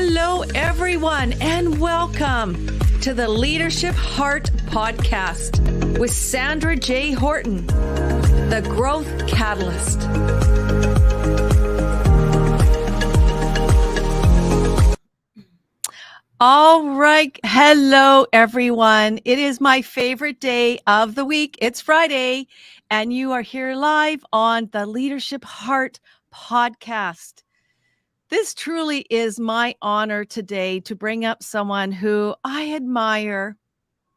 Hello, everyone, and welcome to the Leadership Heart Podcast with Sandra J. Horton, the Growth Catalyst. All right. Hello, everyone. It is my favorite day of the week. It's Friday, and you are here live on the Leadership Heart Podcast. This truly is my honor today to bring up someone who I admire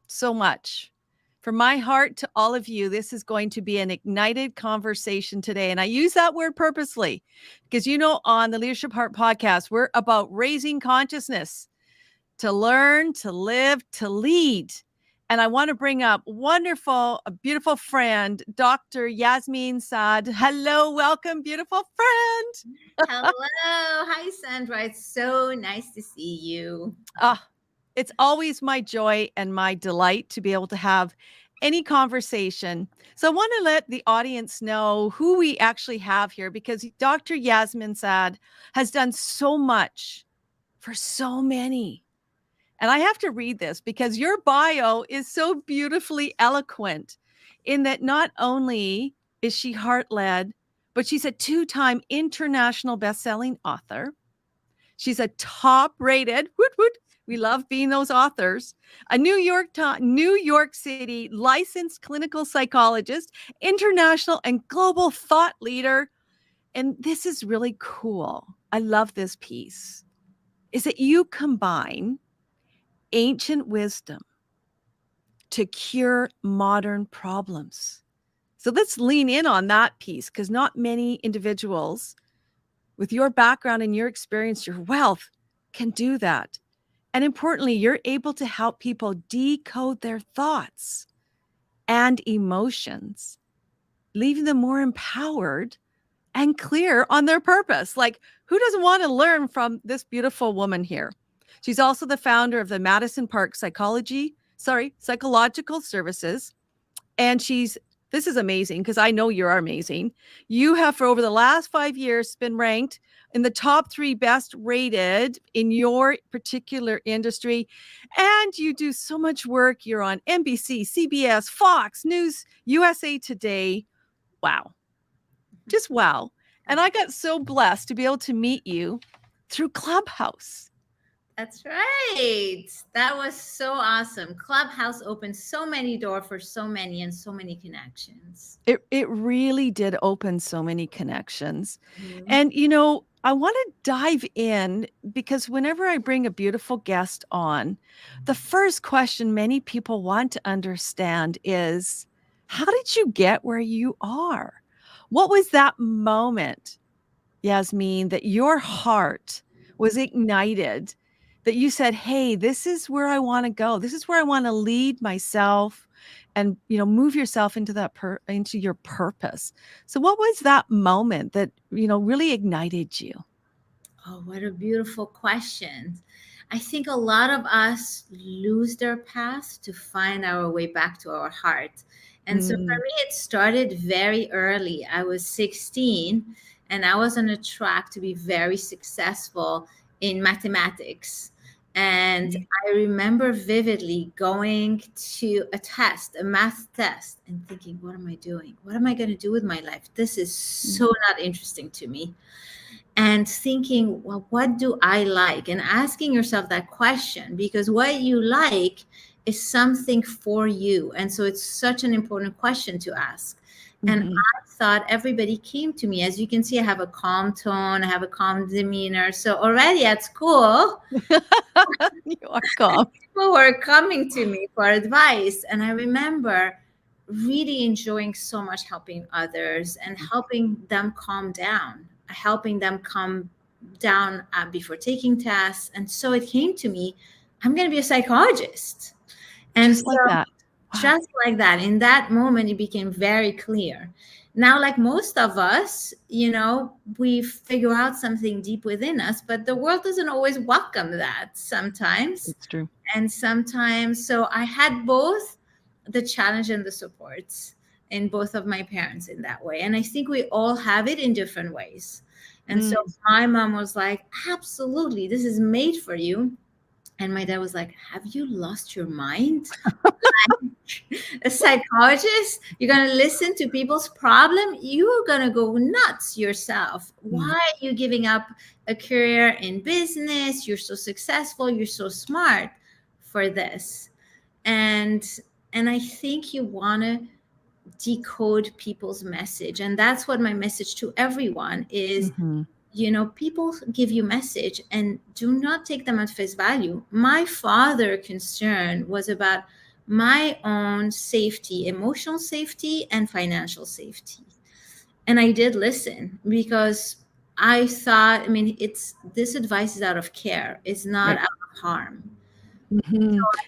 so much. From my heart to all of you, this is going to be an ignited conversation today. And I use that word purposely because, on the Leadership Heart Podcast, we're about raising consciousness to learn, to live, to lead. And I want to bring up a beautiful friend, Dr. Yasmine Saad. Hello, welcome, beautiful friend. Hello. Hi, Sandra. It's so nice to see you. It's always my joy and my delight to be able to have any conversation. So I want to let the audience know who we actually have here, because Dr. Yasmine Saad has done so much for so many. And I have to read this because your bio is so beautifully eloquent in that not only is she heart-led, but she's a 2-time international best-selling author. She's a top-rated, we love being those authors, a New York City licensed clinical psychologist, international and global thought leader. And this is really cool. I love this piece, is that you combine ancient wisdom to cure modern problems. So let's lean in on that piece, because not many individuals with your background and your experience, your wealth, can do that. And importantly, you're able to help people decode their thoughts and emotions, leaving them more empowered and clear on their purpose. Like, who doesn't want to learn from this beautiful woman here? She's also the founder of the Madison Park Psychological Services. And this is amazing because I know you're amazing. You have, for over the last 5 years, been ranked in the top 3 best rated in your particular industry. And you do so much work. You're on NBC, CBS, Fox News, USA Today. Wow. Just wow. And I got so blessed to be able to meet you through Clubhouse. That's right. That was so awesome. Clubhouse opened so many doors for so many and so many connections. It really did open so many connections. Mm-hmm. And, I want to dive in because whenever I bring a beautiful guest on, the first question many people want to understand is, how did you get where you are? What was that moment, Yasmine, that your heart was ignited, that you said, hey, this is where I want to go. This is where I want to lead myself and, move yourself into into your purpose. So what was that moment that, really ignited you? Oh, what a beautiful question. I think a lot of us lose their path to find our way back to our heart. And so for me, it started very early. I was 16 and I was on a track to be very successful in mathematics. And I remember vividly going to a math test, and thinking, what am I doing? What am I going to do with my life? This is so not interesting to me. And thinking, well, what do I like? And asking yourself that question, because what you like is something for you. And so it's such an important question to ask. And I thought everybody came to me. As you can see, I have a calm tone. I have a calm demeanor. So already at school, you are calm. People were coming to me for advice. And I remember really enjoying so much helping others and helping them calm down, before taking tests. And so it came to me, I'm going to be a psychologist. And just like that. Wow. Just like that. In that moment, it became very clear. Now, like most of us, we figure out something deep within us, but the world doesn't always welcome that sometimes. It's true. And sometimes, so I had both the challenge and the supports in both of my parents in that way. And I think we all have it in different ways. And so my mom was like, absolutely, this is made for you. And my dad was like, have you lost your mind? A psychologist, you're going to listen to people's problem, you're going to go nuts yourself. Why are you giving up a career in business? You're so successful, you're so smart for this. And I think you want to decode people's message, and that's what my message to everyone is. People give you message and do not take them at face value. My father concern was about my own safety, emotional safety and financial safety. And I did listen because I thought, it's this advice is out of care, it's not out of harm.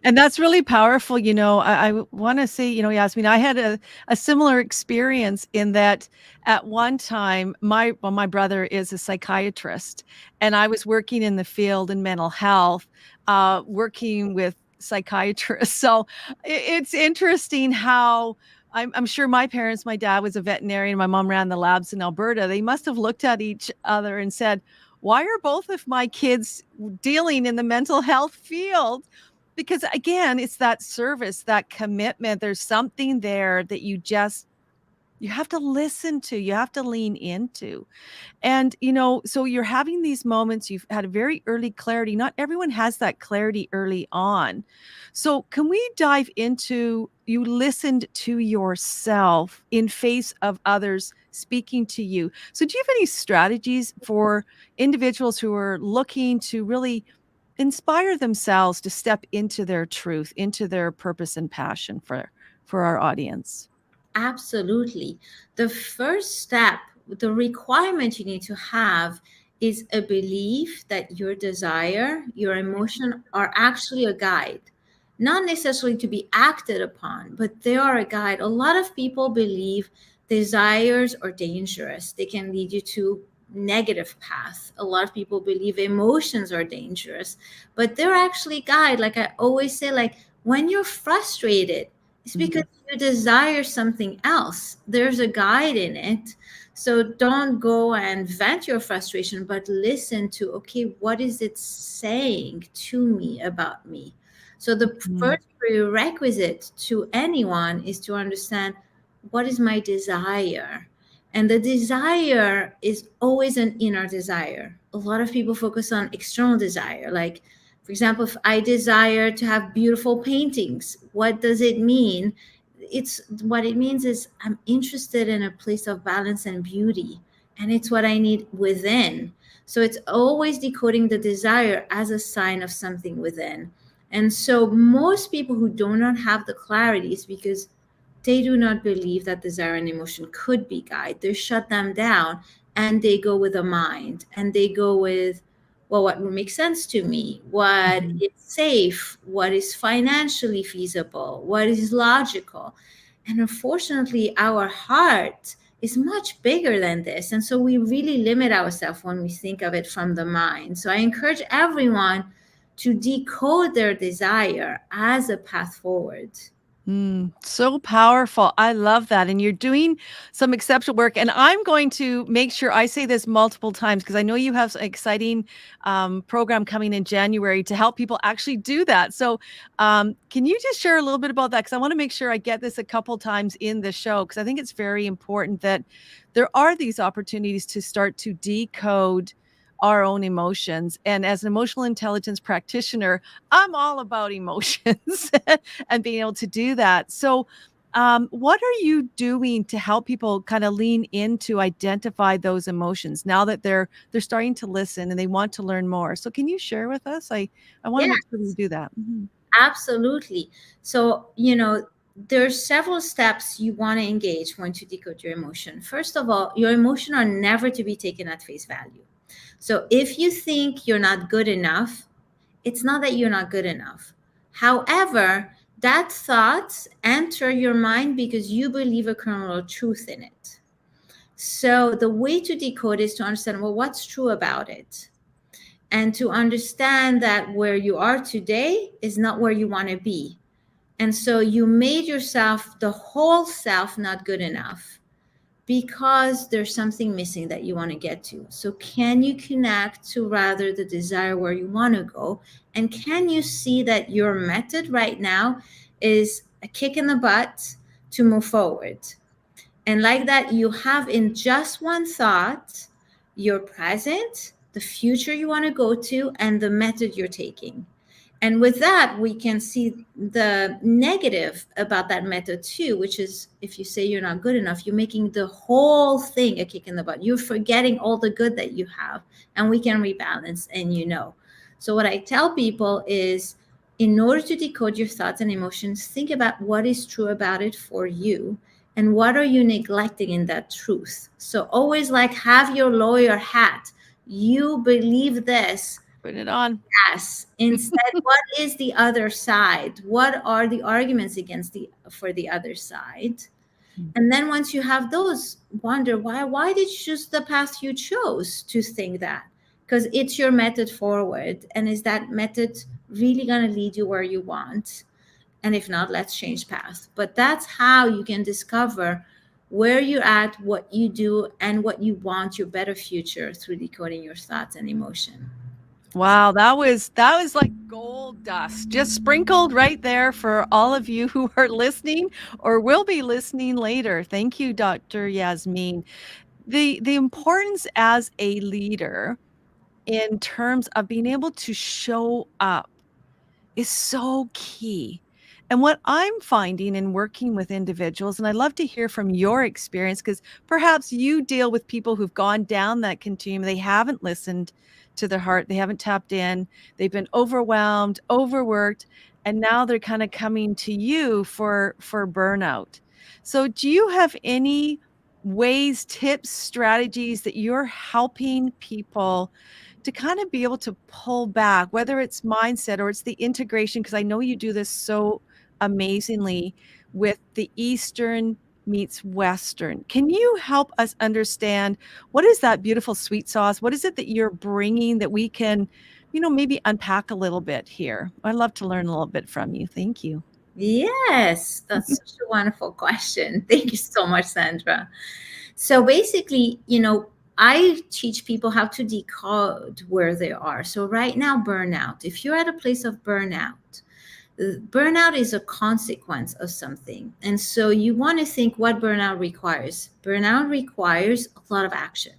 And that's really powerful. I want to say, Yasmine, I had a similar experience in that at one time, my brother is a psychiatrist, and I was working in the field in mental health, working with psychiatrists. So it's interesting how I'm sure my parents, my dad was a veterinarian, my mom ran the labs in Alberta. They must have looked at each other and said, why are both of my kids dealing in the mental health field? Because again, it's that service, that commitment. There's something there that you have to listen to, you have to lean into. And, so you're having these moments, you've had a very early clarity. Not everyone has that clarity early on. So can we dive into, you listened to yourself in face of others speaking to you. So do you have any strategies for individuals who are looking to really inspire themselves to step into their truth, into their purpose and passion for our audience? Absolutely. The first step, the requirement you need to have is a belief that your desire, your emotion are actually a guide, not necessarily to be acted upon, but they are a guide. A lot of people believe desires are dangerous. They can lead you to negative path. A lot of people believe emotions are dangerous, but they're actually guide. Like I always say, like when you're frustrated, it's because you desire something else. There's a guide in it. So don't go and vent your frustration, but listen to, okay, what is it saying to me about me? So the first prerequisite to anyone is to understand, what is my desire? And the desire is always an inner desire. A lot of people focus on external desire. Like, for example, if I desire to have beautiful paintings, what does it mean? What it means is I'm interested in a place of balance and beauty, and it's what I need within. So it's always decoding the desire as a sign of something within. And so most people who do not have the clarity is because they do not believe that desire and emotion could be guide. They shut them down and they go with the mind and they go with, well, what will make sense to me? What is safe? What is financially feasible? What is logical? And unfortunately, our heart is much bigger than this. And so we really limit ourselves when we think of it from the mind. So I encourage everyone to decode their desire as a path forward. So powerful. I love that. And you're doing some exceptional work. And I'm going to make sure I say this multiple times because I know you have an exciting program coming in January to help people actually do that. So can you just share a little bit about that? Because I want to make sure I get this a couple times in the show, because I think it's very important that there are these opportunities to start to decode our own emotions. And as an emotional intelligence practitioner, I'm all about emotions and being able to do that. So, what are you doing to help people kind of lean in to identify those emotions now that they're starting to listen and they want to learn more? So, can you share with us? I want to make sure we do that. Absolutely. So, there's several steps you want to engage when to decode your emotion. First of all, your emotion are never to be taken at face value. So if you think you're not good enough, it's not that you're not good enough. However, that thought enter your mind because you believe a kernel of truth in it. So the way to decode is to understand, well, what's true about it? And to understand that where you are today is not where you want to be. And so you made yourself, the whole self, not good enough. because there's something missing that you want to get to. So, can you connect to rather the desire where you want to go? And can you see that your method right now is a kick in the butt to move forward? And like that, you have in just one thought your present, the future you want to go to, and the method you're taking. And with that, we can see the negative about that method too, which is if you say you're not good enough, you're making the whole thing a kick in the butt. You're forgetting all the good that you have, and we can rebalance, and you know. So, what I tell people is in order to decode your thoughts and emotions, think about what is true about it for you and what are you neglecting in that truth. So, always like have your lawyer hat. You believe this. Put it on. Yes. Instead, what is the other side? What are the arguments against the for the other side? And then once you have those, wonder why did you choose the path you chose to think that? Because it's your method forward. And is that method really going to lead you where you want? And if not, let's change path. But that's how you can discover where you're at, what you do, and what you want your better future through decoding your thoughts and emotion. Wow, that was like gold dust just sprinkled right there for all of you who are listening or will be listening later. Thank you, Dr. Yasmine. The importance as a leader in terms of being able to show up is so key. And what I'm finding in working with individuals, and I'd love to hear from your experience, because perhaps you deal with people who've gone down that continuum. They haven't listened to their heart, they haven't tapped in, they've been overwhelmed, overworked, and now they're kind of coming to you for burnout. So do you have any ways, tips, strategies that you're helping people to kind of be able to pull back, whether it's mindset or it's the integration, because I know you do this so amazingly with the Eastern meets Western. Can you help us understand what is that beautiful sweet sauce? What is it that you're bringing that we can, maybe unpack a little bit here? I'd love to learn a little bit from you. Thank you. Yes, that's such a wonderful question. Thank you so much, Sandra. So basically, I teach people how to decode where they are. So right now, burnout. If you're at a place of burnout is a consequence of something. And so you want to think what burnout requires. Burnout requires a lot of action,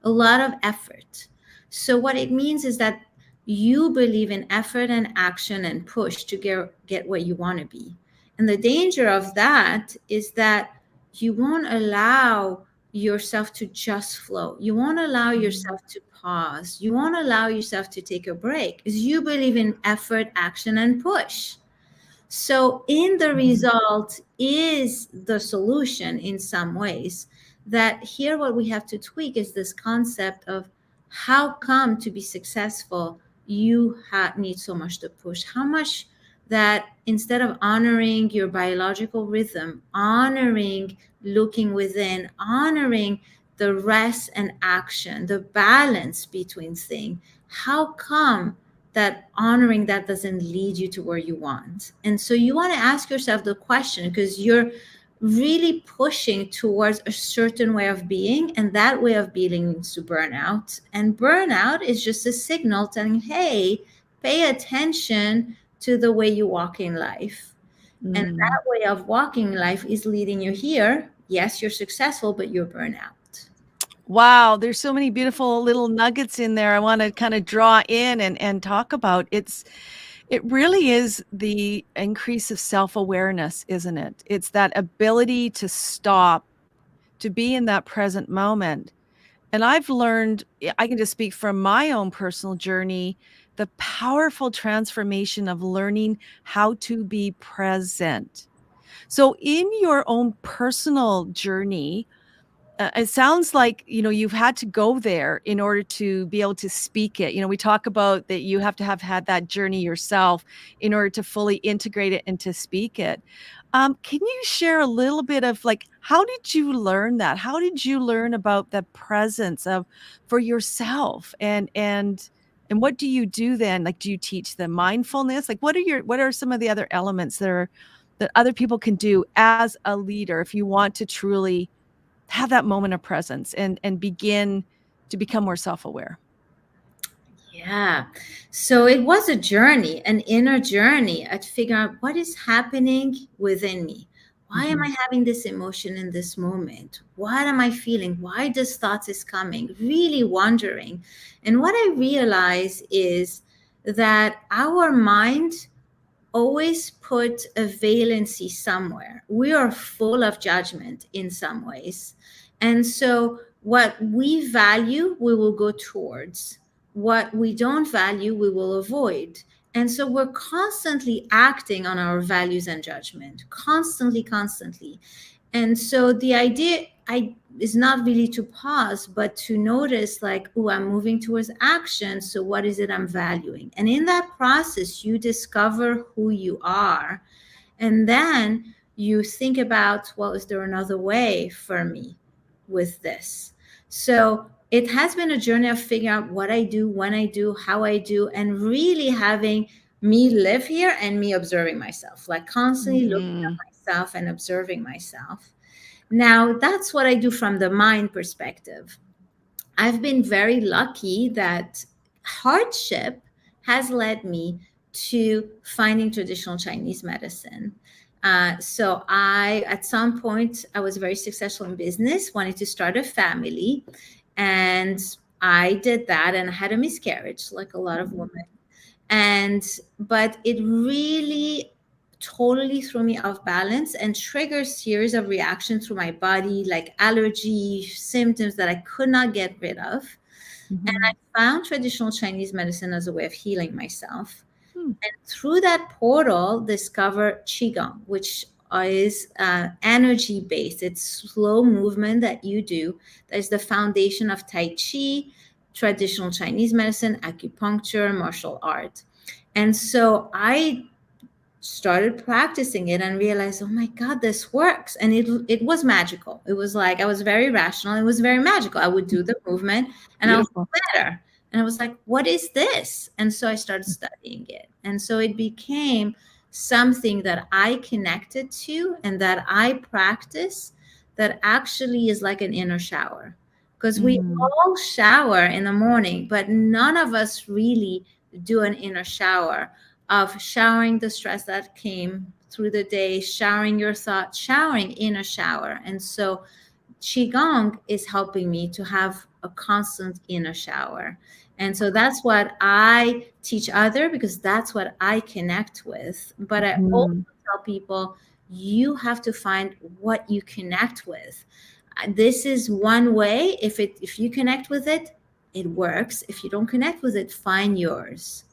a lot of effort. So what it means is that you believe in effort and action and push to get where you want to be. And the danger of that is that you won't allow yourself to just flow. You won't allow yourself to pause. You won't allow yourself to take a break because you believe in effort, action, and push. So, in the result is the solution in some ways. That here, what we have to tweak is this concept of how come to be successful, you need so much to push. How much that instead of honoring your biological rhythm, honoring looking within, honoring the rest and action, the balance between things, how come that honoring that doesn't lead you to where you want? And so you want to ask yourself the question because you're really pushing towards a certain way of being, and that way of being leads to burnout. And burnout is just a signal telling, hey, pay attention to the way you walk in life. And that way of walking life is leading you here. Yes, you're successful, but you're burnout. Wow, there's so many beautiful little nuggets in there I want to kind of draw in and talk about. It really is the increase of self-awareness, isn't it? It's that ability to stop, to be in that present moment. And I've learned, I can just speak from my own personal journey, the powerful transformation of learning how to be present. So in your own personal journey, it sounds like, you've had to go there in order to be able to speak it. We talk about that you have to have had that journey yourself in order to fully integrate it and to speak it. Can you share a little bit of like, how did you learn that? How did you learn about the presence of for yourself and what do you do then? Like, do you teach them mindfulness? Like, what are some of the other elements that other people can do as a leader if you want to truly have that moment of presence and begin to become more self-aware? Yeah. So it was a journey, an inner journey at figuring out what is happening within me. Why am Mm-hmm. I having this emotion in this moment? What am I feeling? Why this thought is coming? Really wondering. And what I realize is that our mind always put a valency somewhere. We are full of judgment in some ways. And so what we value, we will go towards. What we don't value, we will avoid. And so we're constantly acting on our values and judgment, constantly, constantly. And so the idea is not really to pause, but to notice like, oh, I'm moving towards action. So what is it I'm valuing? And in that process, you discover who you are. And then you think about, well, is there another way for me with this? So it has been a journey of figuring out what I do, when I do, how I do, and really having me live here and me observing myself, like constantly looking Mm-hmm. at myself and observing myself. Now, that's what I do from the mind perspective. I've been very lucky that hardship has led me to finding traditional Chinese medicine. So at some point, I was very successful in business, wanted to start a family, and I did that, and I had a miscarriage, like a lot of women. But it really totally threw me off balance and triggered series of reactions through my body, like allergy symptoms that I could not get rid of. And Mm-hmm. I found traditional Chinese medicine as a way of healing myself. Hmm. And through that portal, discover Qigong, which is energy based. It's slow movement that you do. That is the foundation of Tai Chi, traditional Chinese medicine, acupuncture, martial art. And so I started practicing it and realized, oh my God, this works. And it was magical. It was like I was very rational. It was very magical. I would do the movement and I was Beautiful. better. And I was like, what is this? And so I started studying it. And so it became something that I connected to and that I practice that actually is like an inner shower. Because we Mm-hmm. all shower in the morning, but none of us really do an inner shower of showering the stress that came through the day, showering your thoughts, showering in a shower. And so Qigong is helping me to have a constant inner shower. And so that's what I teach other because that's what I connect with. But I also Mm-hmm. tell people you have to find what you connect with. This is one way. If you connect with it, it works. If you don't connect with it, find yours.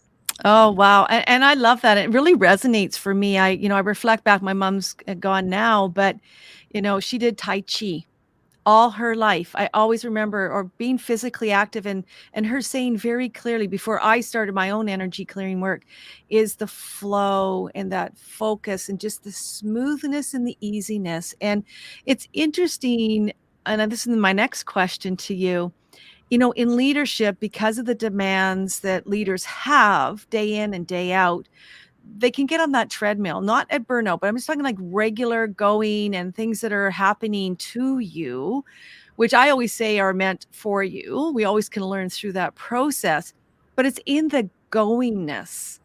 Oh, wow. And I love that. It really resonates for me. I reflect back, my mom's gone now, but, she did Tai Chi all her life. I always remember or being physically active and her saying very clearly before I started my own energy clearing work is the flow and that focus and just the smoothness and the easiness. And it's interesting, and this is my next question to you. In leadership, because of the demands that leaders have day in and day out, they can get on that treadmill, not at burnout, but I'm just talking like regular going and things that are happening to you, which I always say are meant for you. We always can learn through that process, but it's in the goingness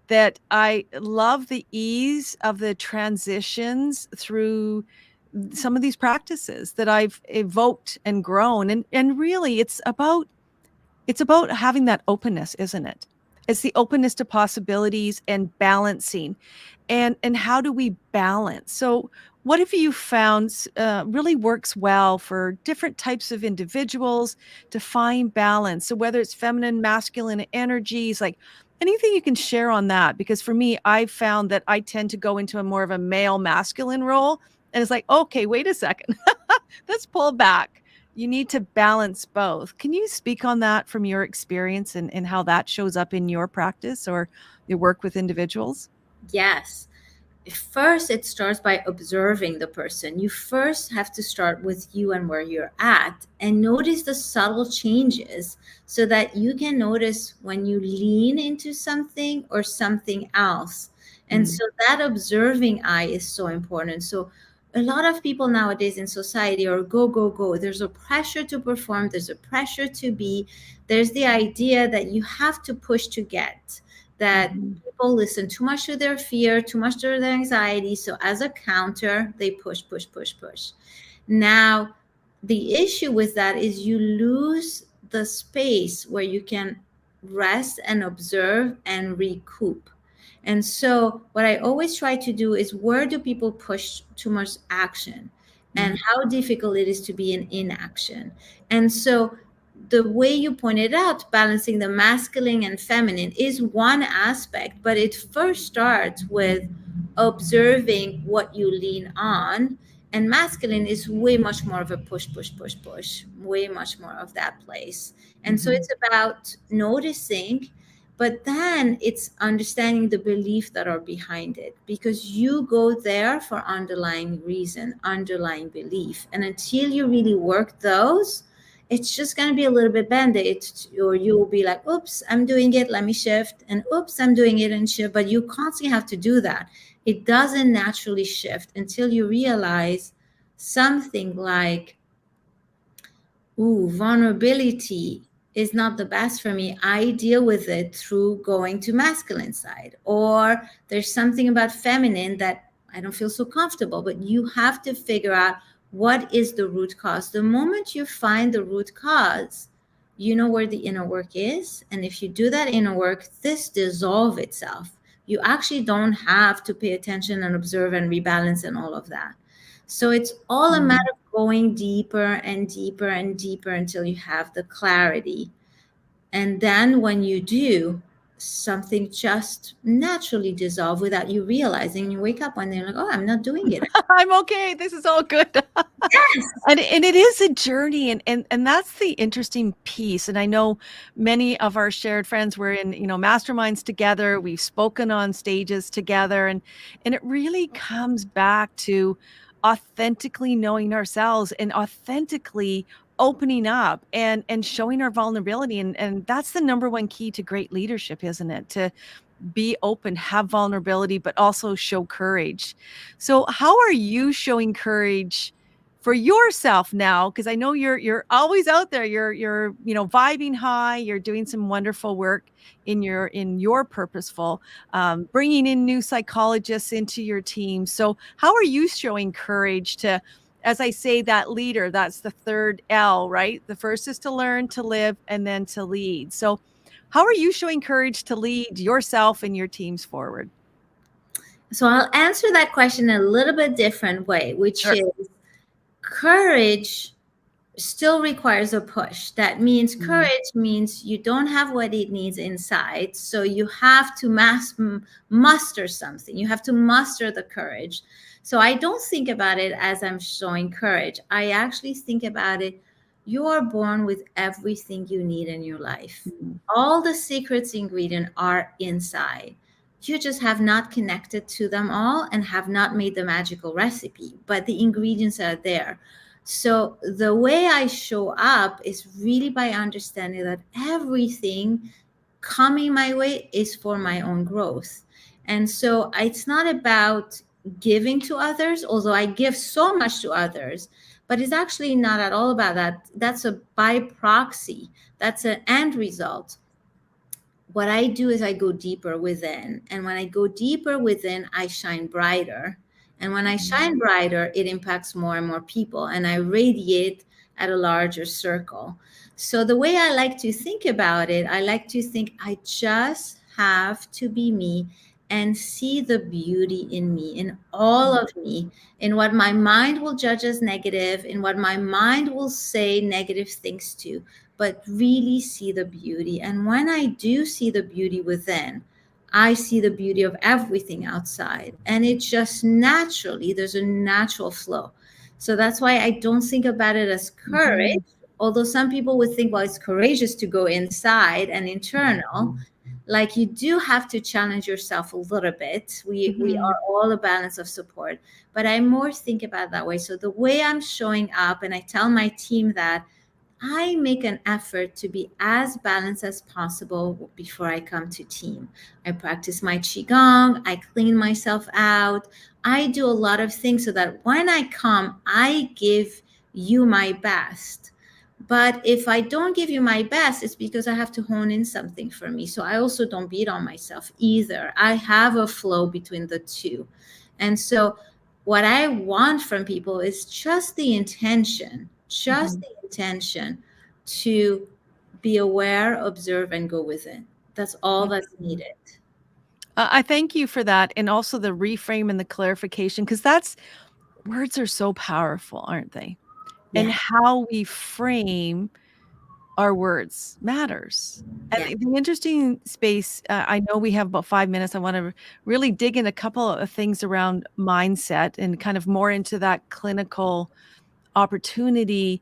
that I love the ease of the transitions through some of these practices that I've evoked and grown. And really it's about having that openness, isn't it? It's the openness to possibilities and balancing. And how do we balance? So, what have you found really works well for different types of individuals to find balance? So, whether it's feminine, masculine energies, like anything you can share on that. Because for me, I've found that I tend to go into a more of a male masculine role. And it's like, okay, wait a second. Let's pull back. You need to balance both. Can you speak on that from your experience and how that shows up in your practice or your work with individuals? Yes. First, it starts by observing the person. You first have to start with you and where you're at and notice the subtle changes so that you can notice when you lean into something or something else. And Mm, so that observing eye is so important. So a lot of people nowadays in society are go, go, go. There's a pressure to perform, there's a pressure to be, there's the idea that you have to push to get, that Mhm. people listen too much to their fear, too much to their anxiety. So as a counter, they push, push, push, push. Now, the issue with that is you lose the space where you can rest and observe and recoup. And so, what I always try to do is, where do people push too much action and Mhm. how difficult it is to be in inaction? And so, the way you pointed out, balancing the masculine and feminine is one aspect, but it first starts with observing what you lean on. And masculine is way much more of a push, push, push, push, way much more of that place. And so Mhm. it's about noticing, but then it's understanding the belief that are behind it, because you go there for underlying reason, underlying belief. And until you really work those, it's just going to be a little bit band-aid, or you'll be like, oops, I'm doing it, let me shift, and oops, I'm doing it and shift. But you constantly have to do that. It doesn't naturally shift until you realize something like, ooh, vulnerability is not the best for me. I deal with it through going to masculine side. Or there's something about feminine that I don't feel so comfortable. But you have to figure out what is the root cause. The moment you find the root cause, you know where the inner work is. And if you do that inner work, this dissolve itself. You actually don't have to pay attention and observe and rebalance and all of that. So it's all a matter Mhm. of going deeper and deeper and deeper until you have the clarity. And then when you do, something just naturally dissolve without you realizing. You wake up one day and you're like, oh, I'm not doing it. I'm okay. This is all good. Yes. And it is a journey, and that's the interesting piece. And I know many of our shared friends were in, masterminds together. We've spoken on stages together, and it really comes back to authentically knowing ourselves and authentically opening up and showing our vulnerability. And that's the number one key to great leadership, isn't it? To be open, have vulnerability, but also show courage. So how are you showing courage for yourself now? Because I know you're always out there. You're vibing high. You're doing some wonderful work in your purposeful, bringing in new psychologists into your team. So how are you showing courage to, as I say, that leader? That's the third L, right? The first is to learn, to live, and then to lead. So how are you showing courage to lead yourself and your teams forward? So I'll answer that question a little bit different way, which Sure. is, courage still requires a push. That means Mm, courage means you don't have what it needs inside. So you have to muster something. You have to muster the courage. So I don't think about it as I'm showing courage. I actually think about it, you are born with everything you need in your life. mm, All the secrets ingredient are inside. You just have not connected to them all and have not made the magical recipe, but the ingredients are there. So the way I show up is really by understanding that everything coming my way is for my own growth. And so it's not about giving to others, although I give so much to others, but it's actually not at all about that. That's a by proxy, that's an end result. What I do is I go deeper within. And when I go deeper within, I shine brighter. And when I mm, shine brighter, it impacts more and more people. And I radiate at a larger circle. So the way I like to think about it, I like to think I just have to be me and see the beauty in me, in all mm, of me, in what my mind will judge as negative, in what my mind will say negative things to, but really see the beauty. And when I do see the beauty within, I see the beauty of everything outside. And it just naturally, there's a natural flow. So that's why I don't think about it as courage. mhm, Although some people would think, well, it's courageous to go inside and internal. Like, you do have to challenge yourself a little bit. We mhm, are all a balance of support. But I more think about it that way. So the way I'm showing up, and I tell my team that I make an effort to be as balanced as possible before I come to team. I practice my qigong, I clean myself out. I do a lot of things so that when I come, I give you my best. But if I don't give you my best, it's because I have to hone in something for me. So I also don't beat on myself either. I have a flow between the two. And so what I want from people is just Mhm. the intention to be aware, observe, and go with it. That's all that's Mhm. needed. I thank you for that, and also the reframe and the clarification, because that's words are so powerful, aren't they? And Yeah, how we frame our words matters. And yeah, the interesting space, I know we have about 5 minutes. I wanna really dig in a couple of things around mindset and kind of more into that clinical opportunity,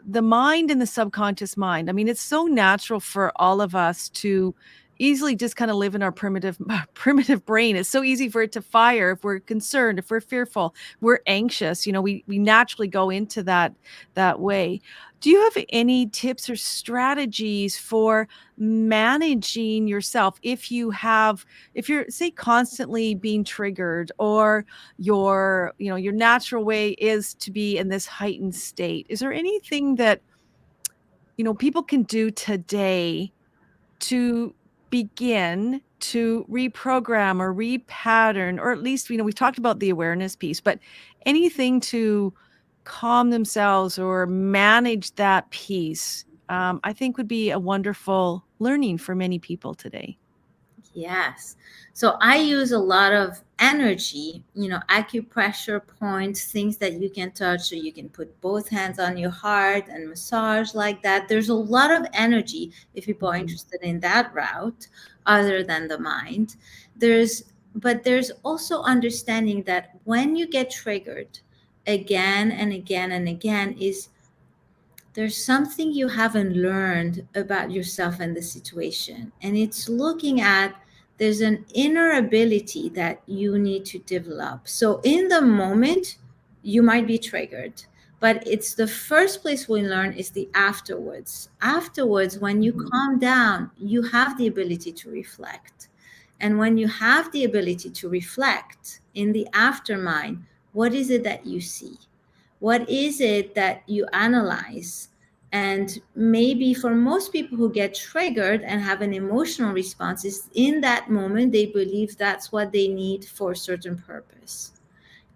the mind and the subconscious mind. I mean, it's so natural for all of us to easily just kind of live in our primitive primitive brain. It's so easy for it to fire if we're concerned, if we're fearful, we're anxious. We naturally go into that way. Do you have any tips or strategies for managing yourself if you're say constantly being triggered, or your natural way is to be in this heightened state? Is there anything that people can do today to begin to reprogram or repattern, or at least we talked about the awareness piece, but anything to calm themselves or manage that piece, I think would be a wonderful learning for many people today. yes. So I use a lot of energy, acupressure points, things that you can touch. So you can put both hands on your heart and massage like that. There's a lot of energy if people are Mhm. interested in that route, other than the mind. But there's also understanding that when you get triggered again and again and again, is there's something you haven't learned about yourself and the situation. And it's looking at there's an inner ability that you need to develop. So in the moment, you might be triggered, but it's the first place we learn is the afterwards. Afterwards, when you Mhm. calm down, you have the ability to reflect. And when you have the ability to reflect in the aftermind, what is it that you see? What is it that you analyze? And maybe for most people who get triggered and have an emotional response, is in that moment they believe that's what they need for a certain purpose.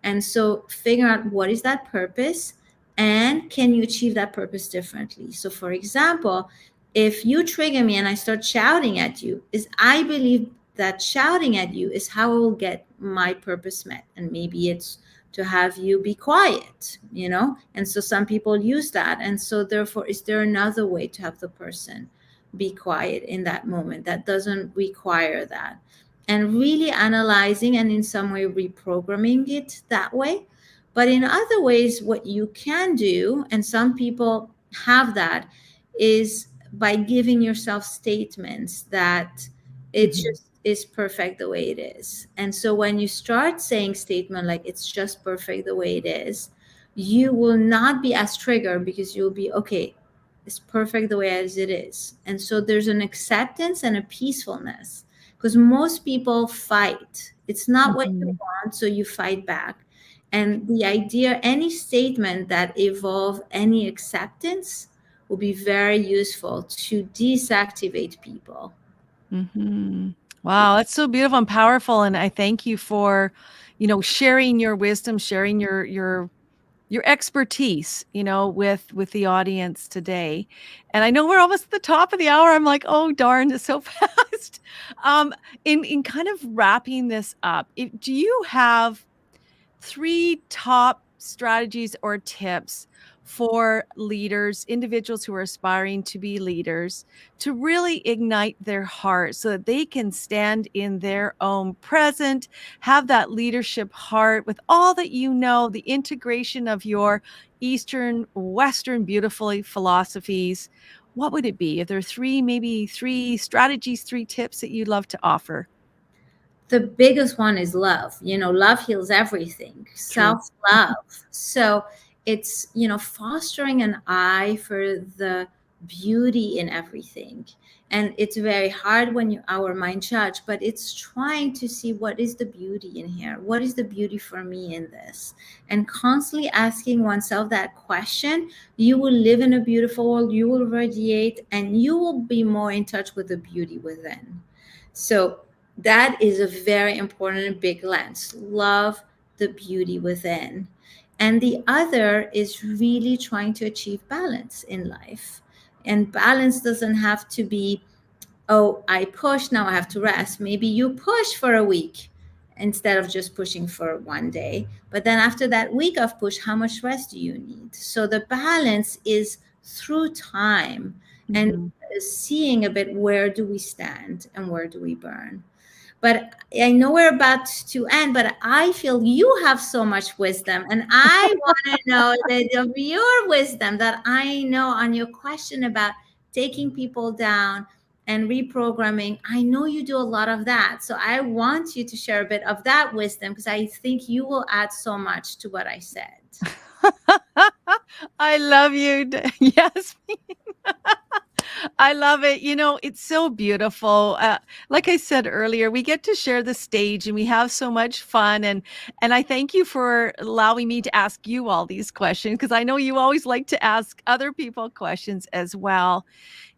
And so figure out what is that purpose and can you achieve that purpose differently. So for example, if you trigger me and I start shouting at you, is I believe that shouting at you is how I will get my purpose met. And maybe it's to have you be quiet. And so some people use that. And so therefore, is there another way to have the person be quiet in that moment that doesn't require that? And really analyzing and in some way reprogramming it that way. But in other ways, what you can do, and some people have that, is by giving yourself statements that it Mhm. just is perfect the way it is. And so when you start saying statement like it's just perfect the way it is, you will not be as triggered because you'll be okay, it's perfect the way as it is. And so there's an acceptance and a peacefulness because most people fight. It's not what you Mhm. want, so you fight back. And the idea, any statement that evolve any acceptance will be very useful to deactivate people. Mhm. Wow, that's so beautiful and powerful, and I thank you for, sharing your wisdom, sharing your expertise, with the audience today. And I know we're almost at the top of the hour. I'm like, "Oh, darn, it's so fast." In kind of wrapping this up, do you have 3 top strategies or tips for leaders, individuals who are aspiring to be leaders, to really ignite their heart so that they can stand in their own present, have that leadership heart with all that the integration of your Eastern, Western, beautifully philosophies? What would it be? Are there maybe three strategies, three tips that you'd love to offer? The biggest one is love. Love heals everything, True. self love. So it's, fostering an eye for the beauty in everything. And it's very hard when our mind judge, but it's trying to see what is the beauty in here, what is the beauty for me in this, and constantly asking oneself that question. You will live in a beautiful world, you will radiate, and you will be more in touch with the beauty within. So that is a very important and big lens. Love the beauty within. And the other is really trying to achieve balance in life. And balance doesn't have to be, oh, I push, now I have to rest. Maybe you push for a week instead of just pushing for one day. But then after that week of push, how much rest do you need? So the balance is through time and Mhm. seeing a bit, where do we stand and where do we burn? But I know we're about to end, but I feel you have so much wisdom. And I want to know that of your wisdom that I know on your question about taking people down and reprogramming. I know you do a lot of that. So I want you to share a bit of that wisdom, because I think you will add so much to what I said. I love you. Yes. I love it. It's so beautiful. Like I said earlier, we get to share the stage and we have so much fun. And I thank you for allowing me to ask you all these questions, because I know you always like to ask other people questions as well.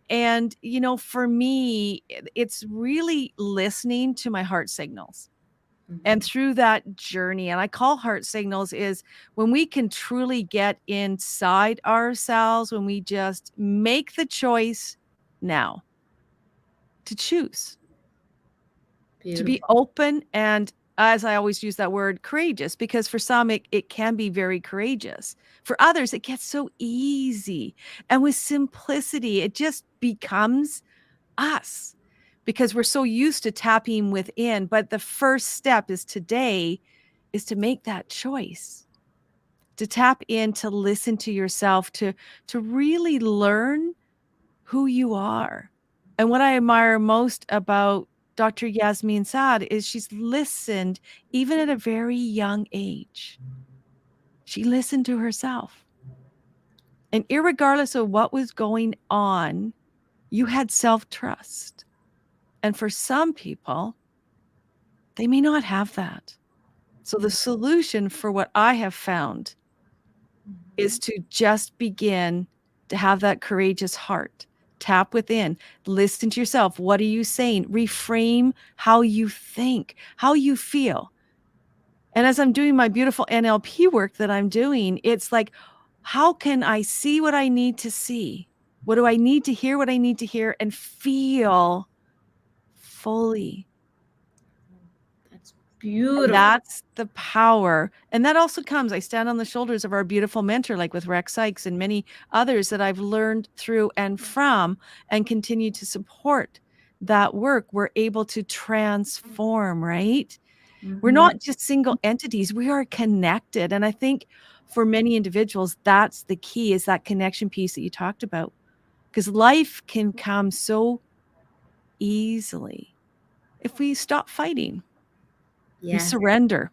And, for me, it's really listening to my heart signals. And Mhm. through that journey, and I call heart signals, is when we can truly get inside ourselves, when we just make the choice now to choose, to be Beautiful. open. And as I always use that word, courageous, because for some it can be very courageous. For others, it gets so easy. And with simplicity, it just becomes us, because we're so used to tapping within. But the first step is today is to make that choice, to tap in, to listen to yourself, to really learn who you are. And what I admire most about Dr. Yasmine Saad is she's listened even at a very young age. She listened to herself. And irregardless of what was going on, you had self-trust. And for some people, they may not have that. So the solution for what I have found is to just begin to have that courageous heart. Tap within, listen to yourself. What are you saying? Reframe how you think, how you feel. And as I'm doing my beautiful NLP work that I'm doing, it's like, how can I see what I need to see? What do I need to hear? What I need to hear, and feel fully. That's And beautiful. that's the power. And that also comes, I stand on the shoulders of our beautiful mentor, like with Rex Sykes and many others that I've learned through and from, and continue to support that work. We're able to transform, right? We're Mhm. not just single entities, we are connected. And I think for many individuals, that's the key, is that connection piece that you talked about. Because life can come so easily if we stop fighting, we Yes. surrender.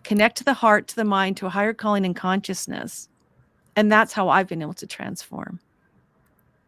Connect to the heart, to the mind, to a higher calling and consciousness. And that's how I've been able to transform.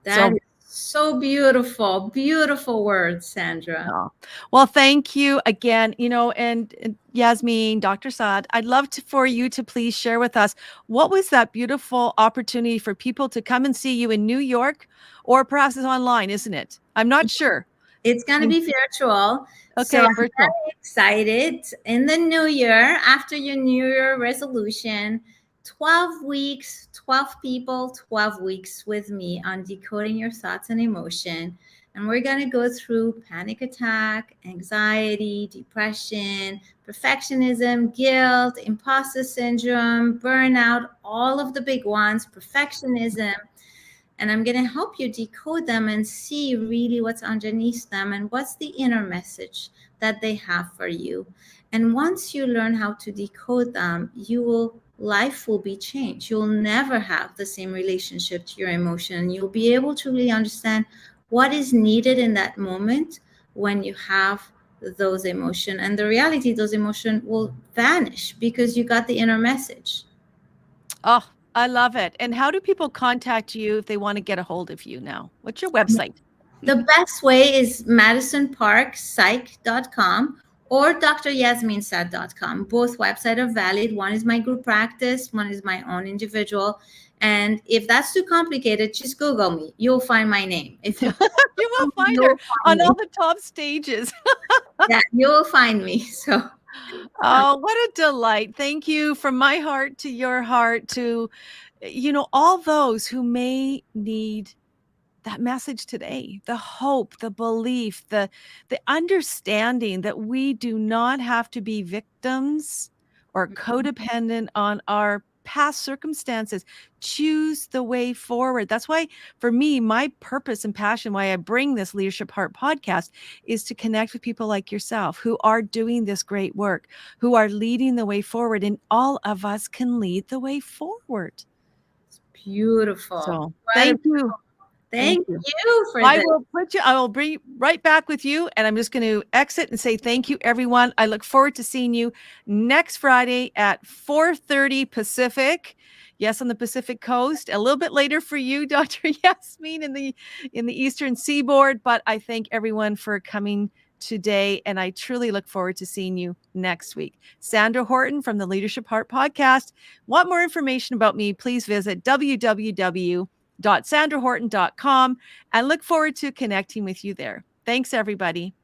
That So, is so beautiful. Beautiful words, Sandra. well, thank you again. And Yasmine, Dr. Saad, I'd love for you to please share with us, what was that beautiful opportunity for people to come and see you in New York, or perhaps it's online, isn't it? I'm not sure. It's going to In- be virtual. So Okay, I'm virtual. very excited. In the new year, after your New Year resolution, 12 weeks, 12 people, 12 weeks with me on decoding your thoughts and emotion. And we're going to go through panic attack, anxiety, depression, perfectionism, guilt, imposter syndrome, burnout, all of the big ones, perfectionism, and I'm going to help you decode them and see really what's underneath them and what's the inner message that they have for you. And once you learn how to decode them, life will be changed. You'll never have the same relationship to your emotion. You'll be able to really understand what is needed in that moment when you have those emotions. And the reality, those emotions will vanish because you got the inner message. Oh, I love it. And how do people contact you if they want to get a hold of you now? What's your website? The best way is madisonparkpsych.com or dryasminesaad.com. Both websites are valid. One is my group practice, one is my own individual. And if that's too complicated, just Google me. You'll find my name. If you You will find her you'll find on me. all the top stages. Yeah, you'll find me. So Oh, what a delight. Thank you from my heart to your heart to, all those who may need that message today, the hope, the belief, the understanding that we do not have to be victims or codependent on our past circumstances. Choose the way forward. That's why, for me, my purpose and passion, why I bring this Leadership Heart podcast, is to connect with people like yourself who are doing this great work, who are leading the way forward, and all of us can lead the way forward. beautiful. So What a thank you. Thank Thank you. you for this. I will bring right back with you, and I'm just going to exit and say thank you, everyone. I look forward to seeing you next Friday at 4:30 Pacific. Yes, on the Pacific Coast. A little bit later for you, Dr. Yasmine, in the Eastern Seaboard. But I thank everyone for coming today, and I truly look forward to seeing you next week. Sandra Horton from the Leadership Heart Podcast. Want more information about me? Please visit www.sandrahorton.com and look forward to connecting with you there. Thanks, everybody.